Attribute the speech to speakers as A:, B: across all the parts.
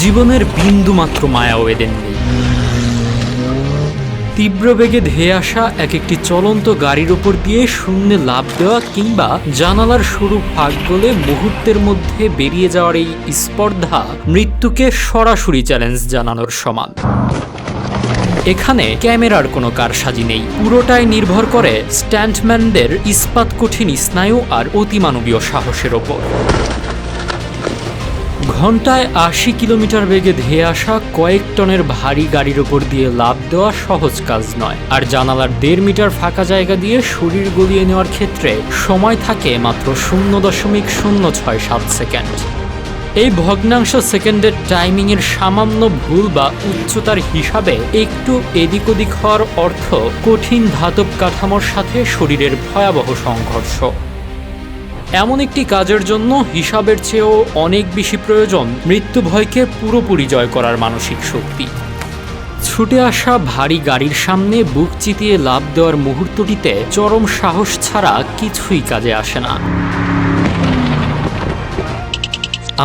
A: জীবনের বিন্দুমাত্র মায়াও এদের নেই। তীব্র বেগে ধেয়ে আসা এক একটি চলন্ত গাড়ির ওপর দিয়ে শূন্যে লাফ দেওয়া কিংবা জানালার সরু ফাঁক গলে মুহূর্তের মধ্যে বেরিয়ে যাওয়ার এই স্পর্ধা মৃত্যুকে সরাসরি চ্যালেঞ্জ জানানোর সমান। এখানে ক্যামেরার কোনো কারসাজি নেই, পুরোটাই নির্ভর করে স্ট্যান্টম্যানদের ইস্পাত কঠিন স্নায়ু আর অতিমানবীয় সাহসের ওপর। ঘন্টায় ৮০ কিলোমিটার বেগে ধেয়ে আসা কয়েক টনের ভারী গাড়ির ওপর দিয়ে লাফ দেওয়া সহজ কাজ নয়, আর জানালার ১.৫ মিটার ফাঁকা জায়গা দিয়ে শরীর গলিয়ে নেওয়ার ক্ষেত্রে সময় থাকে মাত্র ০.০৬৭ সেকেন্ড। এই ভগ্নাংশ সেকেন্ডের টাইমিংয়ের সামান্য ভুল বা উচ্চতার হিসাবে একটু এদিক ওদিক হওয়ার অর্থ কঠিন ধাতব কাঠামোর সাথে শরীরের ভয়াবহ সংঘর্ষ। এমন একটি কাজের জন্য হিসাবের চেয়েও অনেক বেশি প্রয়োজন মৃত্যু ভয়কে পুরোপুরি জয় করার মানসিক শক্তি। ছুটে আসা ভারী গাড়ির সামনে বুক চিতিয়ে লাফ দেওয়ার মুহূর্তটিতে চরম সাহস ছাড়া কিছুই কাজে আসে না।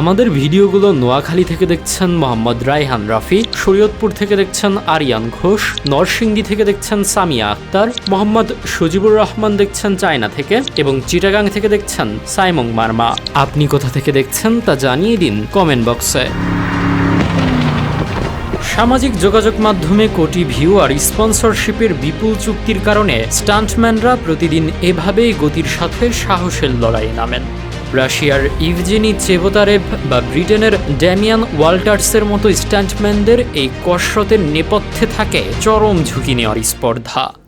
A: আমাদের ভিডিওগুলো নোয়াখালী থেকে দেখছেন মোহাম্মদ রায়হান রাফি, শরীয়তপুর থেকে দেখছেন আরিয়ান ঘোষ, নরসিংদী থেকে দেখছেন সামিয়া আক্তার, মোহাম্মদ সজিবুর রহমান দেখছেন চায়না থেকে এবং চিটাগাং থেকে দেখছেন সাইমং মার্মা। আপনি কোথা থেকে দেখছেন তা জানিয়ে দিন কমেন্ট বক্সে। সামাজিক যোগাযোগ মাধ্যমে কোটি ভিউ আর স্পন্সরশিপের বিপুল চুক্তির কারণে স্টান্টম্যানরা প্রতিদিন এভাবেই গতির সাথে সাহসের লড়াইয়ে নামেন। রাশিয়ার ইভজেনি চেবোতারেভ বা ব্রিটেনের ড্যামিয়ান ওয়াল্টার্সের মতো স্টান্টম্যানদের এই কসরতের নেপথ্যে থাকে চরম ঝুঁকি নেওয়ার স্পর্ধা।